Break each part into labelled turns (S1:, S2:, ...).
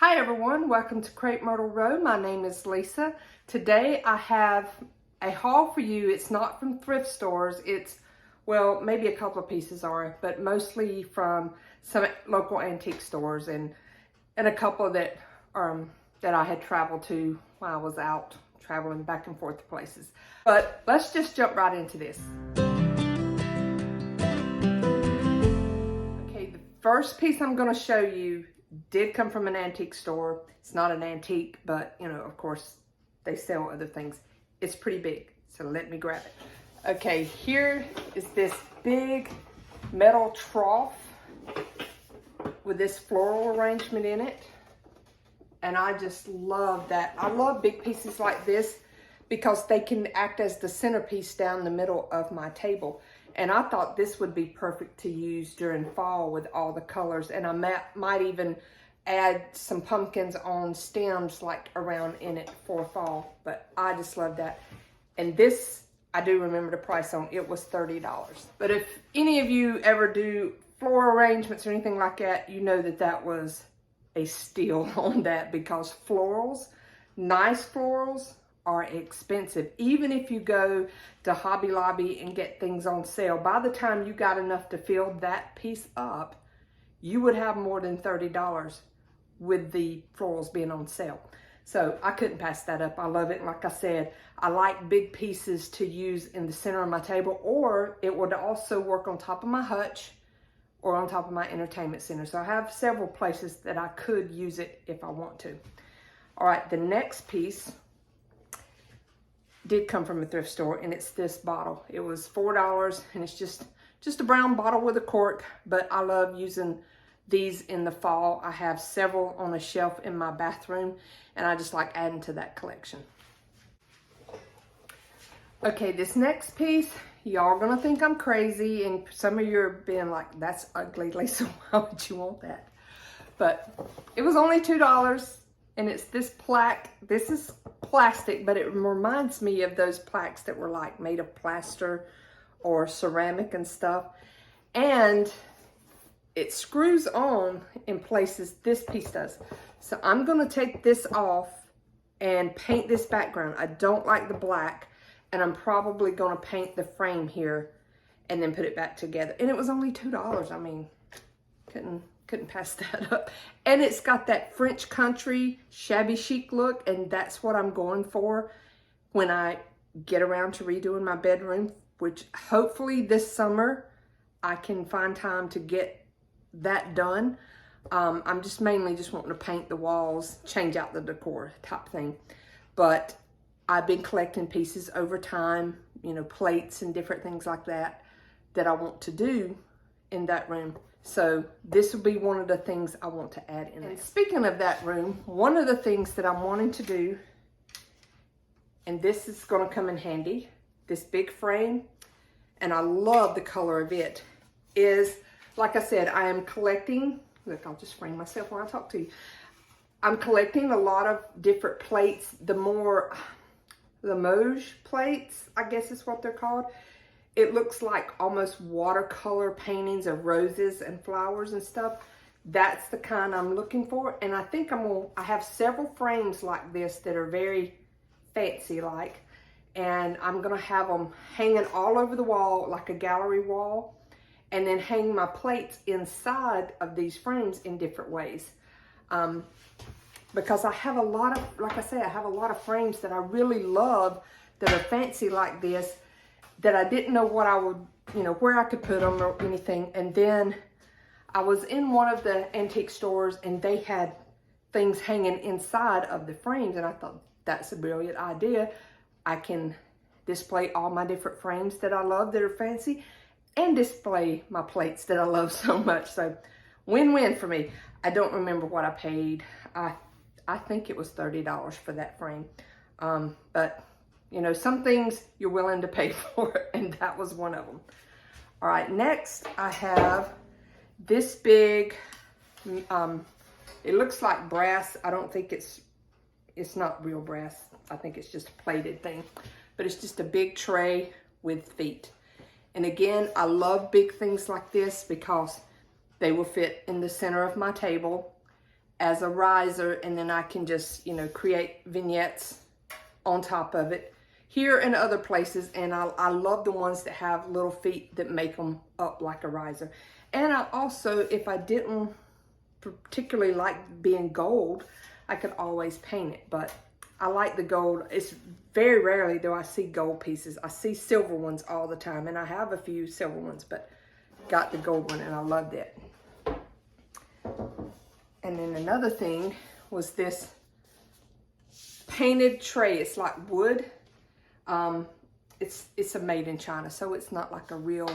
S1: Hi everyone, welcome to Crepe Myrtle Row. My name is Lisa. Today I have a haul for you. It's not from thrift stores. It's, well, maybe a couple of pieces are, but mostly from some local antique stores and a couple that I had traveled to while I was out traveling back and forth to places. But let's just jump right into this. Okay, the first piece I'm going to show you did come from an antique store. It's not an antique, but you know, of course, they sell other things. It's pretty big, so let me grab it. Okay, here is this big metal trough with this floral arrangement in it. And I just love that. I love big pieces like this because they can act as the centerpiece down the middle of my table. And I thought this would be perfect to use during fall with all the colors. And I might even add some pumpkins on stems like around in it for fall. But I just love that. And this, I do remember the price on it was $30. But if any of you ever do floral arrangements or anything like that, you know that that was a steal on that, because florals, nice florals, are expensive. Even if you go to Hobby Lobby and get things on sale, by the time you got enough to fill that piece up, you would have more than $30 with the florals being on sale. So I couldn't pass that up. I love it. And like I said, I like big pieces to use in the center of my table, or it would also work on top of my hutch or on top of my entertainment center. So I have several places that I could use it if I want to. All right, the next piece did come from a thrift store, and it's this bottle. It was $4, and it's just a brown bottle with a cork, but I love using these in the fall. I have several on a shelf in my bathroom, and I just like adding to that collection. Okay, this next piece, y'all gonna think I'm crazy, and some of you are being like, that's ugly, Lisa, why would you want that? But it was only $2, and it's this plaque. This is plastic, but it reminds me of those plaques that were like made of plaster or ceramic and stuff. And it screws on in places. This piece does. So I'm gonna take this off and paint this background. I don't like the black, and I'm probably gonna paint the frame here and then put it back together. And it was only $2. I mean, couldn't pass that up. And it's got that French country shabby chic look, and that's what I'm going for when I get around to redoing my bedroom, which hopefully this summer I can find time to get that done. I'm just mainly just wanting to paint the walls, change out the decor type thing. But I've been collecting pieces over time, you know, plates and different things like that I want to do in that room. So this will be one of the things I want to add in. And speaking of that room, one of the things that I'm wanting to do, and this is going to come in handy, this big frame, and I love the color of it, is, like I said, I am collecting, look, I'll just frame myself when I talk to you. I'm collecting a lot of different plates, the Limoges plates, I guess is what they're called. It looks like almost watercolor paintings of roses and flowers and stuff. That's the kind I'm looking for. And I think I have several frames like this that are very fancy like. And I'm gonna have them hanging all over the wall like a gallery wall. And then hang my plates inside of these frames in different ways. Because I have a lot of, like I say, I have a lot of frames that I really love that are fancy like this, that I didn't know what I would, you know, where I could put them or anything. And then I was in one of the antique stores, and they had things hanging inside of the frames, and I thought, that's a brilliant idea. I can display all my different frames that I love that are fancy, and display my plates that I love so much. So win-win for me. I don't remember what I paid. I think it was $30 for that frame. But you know, some things you're willing to pay for, and that was one of them. All right, next I have this big, it looks like brass. I don't think it's not real brass. I think it's just a plated thing, but it's just a big tray with feet. And again, I love big things like this because they will fit in the center of my table, as a riser, and then I can just, you know, create vignettes on top of it here and other places. And I love the ones that have little feet that make them up like a riser. And I also, if I didn't particularly like being gold, I could always paint it, but I like the gold. It's very rarely do I see gold pieces. I see silver ones all the time, and I have a few silver ones, but got the gold one and I loved it. And then another thing was this painted tray. It's like wood. It's a made in China, so it's not like a real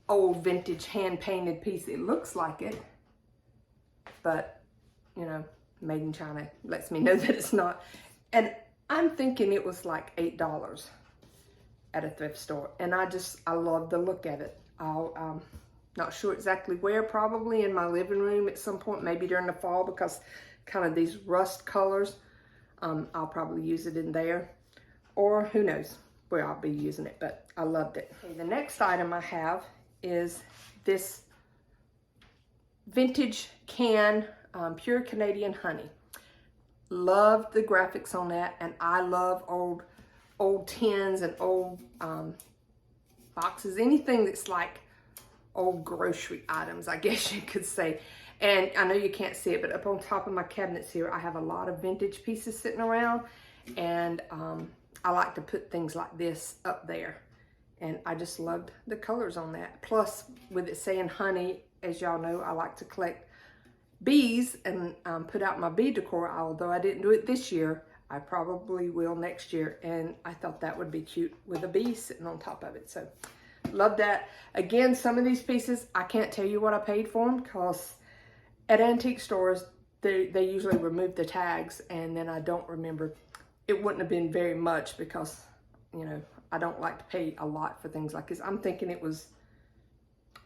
S1: old vintage hand painted piece. It looks like it, but you know, made in China lets me know that it's not. And I'm thinking it was like $8 at a thrift store, and I love the look of it. I'll not sure exactly where, probably in my living room at some point, maybe during the fall, because kind of these rust colors, I'll probably use it in there, or who knows where I'll be using it, but I loved it. Okay, the next item I have is this vintage can, pure Canadian honey. Love the graphics on that, and I love old tins and old boxes, anything that's like old grocery items, I guess you could say. And I know you can't see it, but up on top of my cabinets here, I have a lot of vintage pieces sitting around, and I like to put things like this up there, and I just loved the colors on that. Plus, with it saying honey, as y'all know, I like to collect bees and put out my bee decor. Although I didn't do it this year, I probably will next year, and I thought that would be cute with a bee sitting on top of it. So love that. Again, some of these pieces, I can't tell you what I paid for them, because at antique stores, they usually remove the tags, and then I don't remember. It wouldn't have been very much, because, you know, I don't like to pay a lot for things like this. I'm thinking it was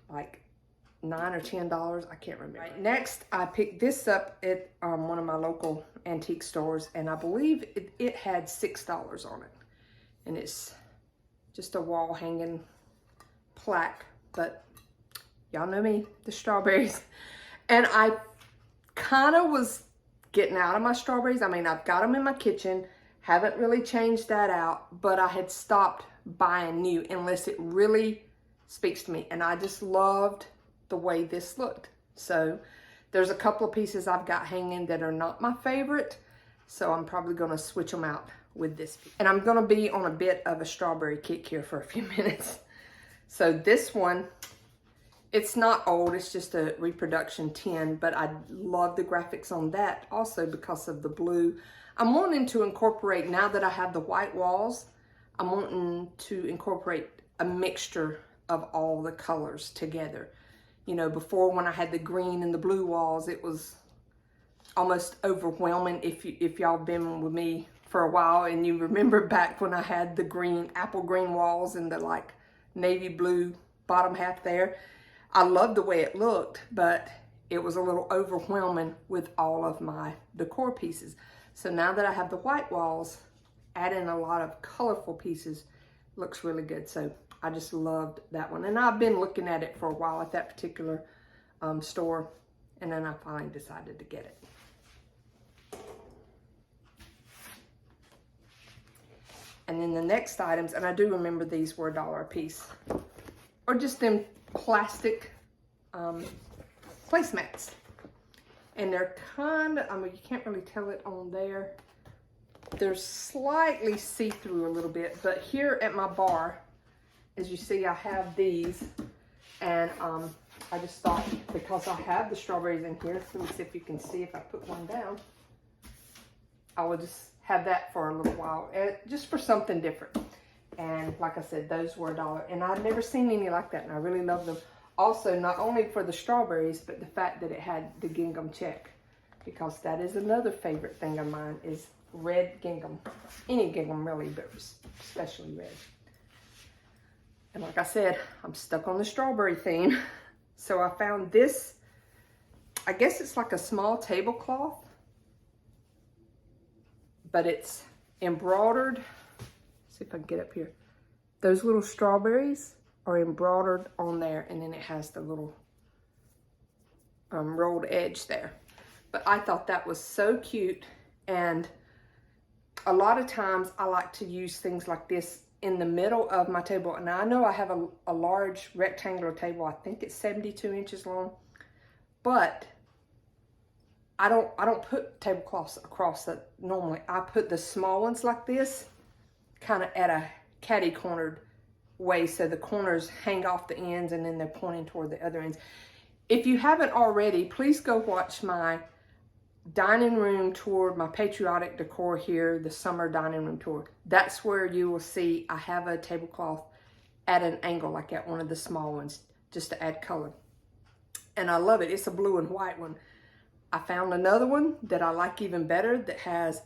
S1: like $9 or $10. I can't remember. Right, next, I picked this up at one of my local antique stores, and I believe it had $6 on it. And it's just a wall hanging plaque, but y'all know me, the strawberries. And I kind of was getting out of my strawberries. I mean, I've got them in my kitchen, haven't really changed that out, but I had stopped buying new unless it really speaks to me. And I just loved the way this looked. So there's a couple of pieces I've got hanging that are not my favorite, so I'm probably going to switch them out with this piece. And I'm going to be on a bit of a strawberry kick here for a few minutes. So this one, it's not old, it's just a reproduction tin, but I love the graphics on that also because of the blue. I'm wanting to incorporate, now that I have the white walls, I'm wanting to incorporate a mixture of all the colors together. You know, before, when I had the green and the blue walls, it was almost overwhelming. If y'all been with me for a while and you remember back when I had the green, apple green walls and the like navy blue bottom half there, I loved the way it looked, but it was a little overwhelming with all of my decor pieces. So now that I have the white walls, adding a lot of colorful pieces looks really good. So I just loved that one. And I've been looking at it for a while at that particular store, and then I finally decided to get it. And then the next items, and I do remember these were $1 a piece, or just them plastic placemats. And they're kind of, I mean, you can't really tell it on there. They're slightly see-through a little bit, but here at my bar, as you see, I have these, and I just thought, because I have the strawberries in here, let me see if you can see if I put one down. I will just have that for a little while, just for something different. And like I said, those were $1, and I'd never seen any like that, and I really love them. Also, not only for the strawberries, but the fact that it had the gingham check, because that is another favorite thing of mine, is red gingham. Any gingham really, but especially red. And like I said, I'm stuck on the strawberry theme. So I found this, I guess it's like a small tablecloth, but it's embroidered. See if I can get up here. Those little strawberries are embroidered on there, and then it has the little rolled edge there. But I thought that was so cute. And a lot of times I like to use things like this in the middle of my table. And I know I have a large rectangular table. I think it's 72 inches long. But I don't put tablecloths across it normally. I put the small ones like this kind of at a catty-cornered way, so the corners hang off the ends and then they're pointing toward the other ends. If you haven't already, please go watch my dining room tour, my patriotic decor here, the summer dining room tour. That's where you will see I have a tablecloth at an angle, like at one of the small ones, just to add color. And I love it. It's a blue and white one. I found another one that I like even better that has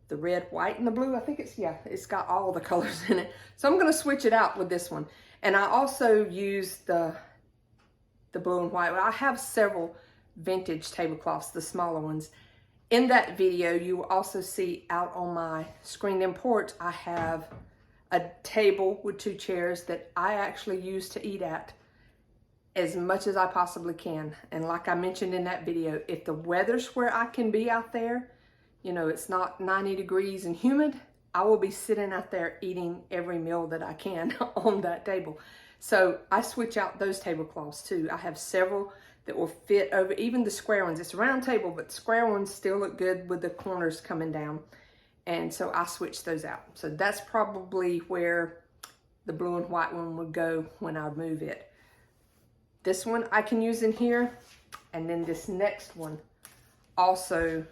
S1: the red, white, and the blue. I think it's got all the colors in it. So I'm going to switch it out with this one. And I also use the blue and white. I have several vintage tablecloths, the smaller ones. In that video, you will also see out on my screened-in porch, I have a table with 2 chairs that I actually use to eat at as much as I possibly can. And like I mentioned in that video, if the weather's where I can be out there, you know, it's not 90 degrees and humid, I will be sitting out there eating every meal that I can on that table. So I switch out those tablecloths too. I have several that will fit over, even the square ones. It's a round table, but the square ones still look good with the corners coming down. And so I switch those out. So that's probably where the blue and white one would go when I move it. This one I can use in here. And then this next one also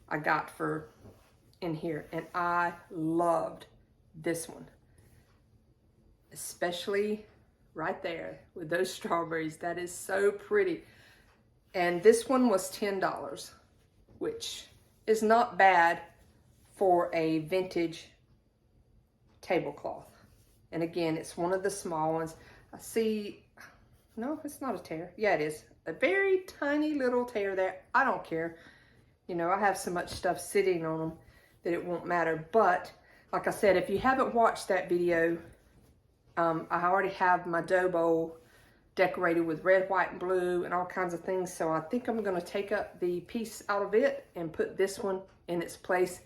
S1: I got for in here. And I loved this one. Especially right there with those strawberries. That is so pretty. And this one was $10, which is not bad for a vintage tablecloth. And again, it's one of the small ones. I see, no, it's not a tear. Yeah, it is. A very tiny little tear there. I don't care. You know, I have so much stuff sitting on them that it won't matter. But like I said, if you haven't watched that video, I already have my dough bowl decorated with red, white, and blue and all kinds of things. So I think I'm going to take up the piece out of it and put this one in its place.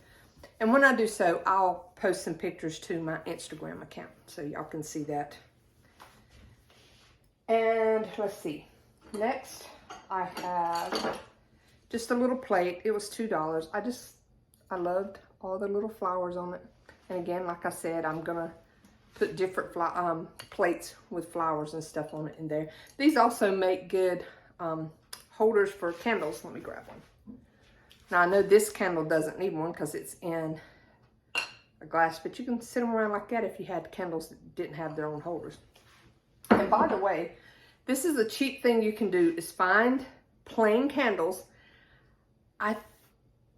S1: And when I do so, I'll post some pictures to my Instagram account so y'all can see that. And let's see. Next, I have just a little plate. It was $2. I loved all the little flowers on it. And again, like I said, I'm going to put different plates with flowers and stuff on it in there. These also make good holders for candles. Let me grab one. Now I know this candle doesn't need one because it's in a glass, but you can sit them around like that if you had candles that didn't have their own holders. And by the way, this is a cheap thing you can do, is find plain candles. I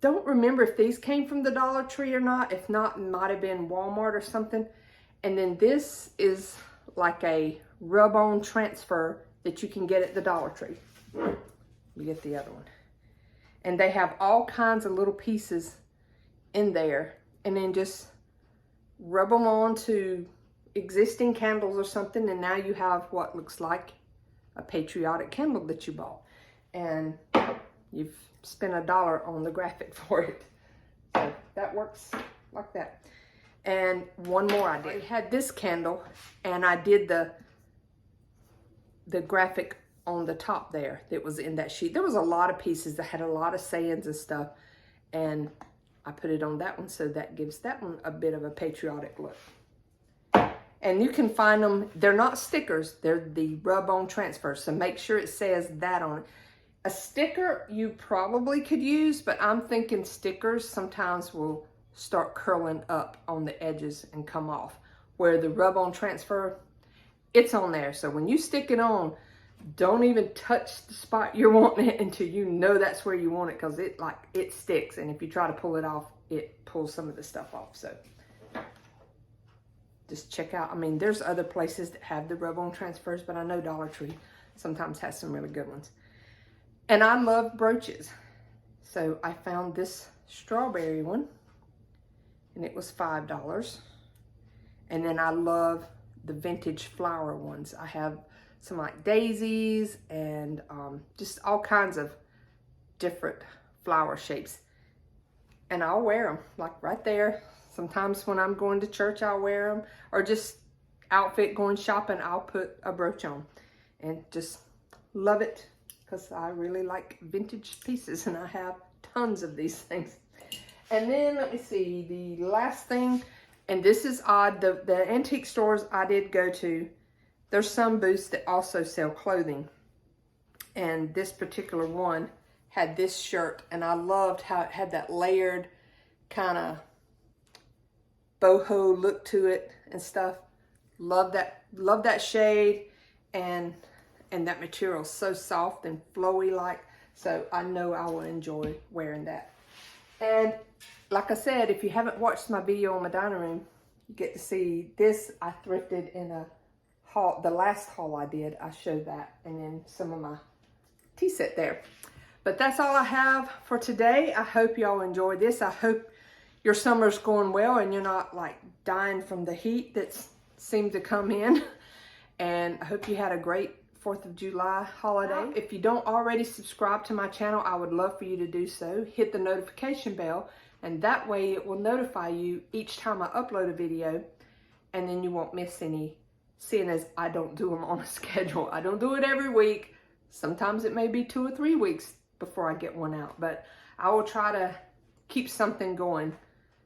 S1: don't remember if these came from the Dollar Tree or not. If not, it might have been Walmart or something. And then this is like a rub-on transfer that you can get at the Dollar Tree. Let me get the other one. And they have all kinds of little pieces in there. And then just rub them on to existing candles or something. And now you have what looks like a patriotic candle that you bought. And you've spent $1 on the graphic for it. So that works like that. And one more I did. I had this candle and I did the graphic on the top there that was in that sheet. There was a lot of pieces that had a lot of sayings and stuff. And I put it on that one, so that gives that one a bit of a patriotic look. And you can find them, they're not stickers, they're the rub-on transfers. So make sure it says that on it. A sticker you probably could use, but I'm thinking stickers sometimes will start curling up on the edges and come off. Where the rub-on transfer, it's on there. So when you stick it on, don't even touch the spot you're wanting it until you know that's where you want it, because it sticks. And if you try to pull it off, it pulls some of the stuff off. So just check out. I mean, there's other places that have the rub-on transfers, but I know Dollar Tree sometimes has some really good ones. And I love brooches. So I found this strawberry one, and it was $5. And then I love the vintage flower ones. I have some like daisies and just all kinds of different flower shapes. And I'll wear them, like right there. Sometimes when I'm going to church, I'll wear them. Or just outfit going shopping, I'll put a brooch on. And just love it, because I really like vintage pieces, and I have tons of these things. And then, let me see, the last thing, and this is odd, the antique stores I did go to, there's some booths that also sell clothing. And this particular one had this shirt, and I loved how it had that layered kind of boho look to it and stuff. Love that shade, and that material is so soft and flowy like. So I know I will enjoy wearing that. And like I said, if you haven't watched my video on my dining room, you get to see this. I thrifted in a haul, the last haul I did, I showed that, and then some of my tea set there. But that's all I have for today. I hope y'all enjoyed this. I hope your summer's going well and you're not like dying from the heat that's seemed to come in. And I hope you had a great 4th of July holiday. If you don't already subscribe to my channel, I would love for you to do so. Hit the notification bell, and that way it will notify you each time I upload a video, and then you won't miss any, seeing as I don't do them on a schedule. I don't do it every week. Sometimes it may be 2 or 3 weeks before I get one out, but I will try to keep something going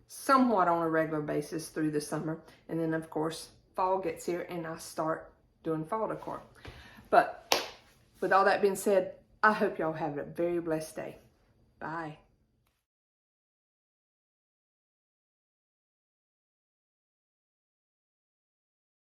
S1: somewhat on a regular basis through the summer. And then of course, fall gets here and I start doing fall decor. But with all that being said, I hope y'all have a very blessed day. Bye.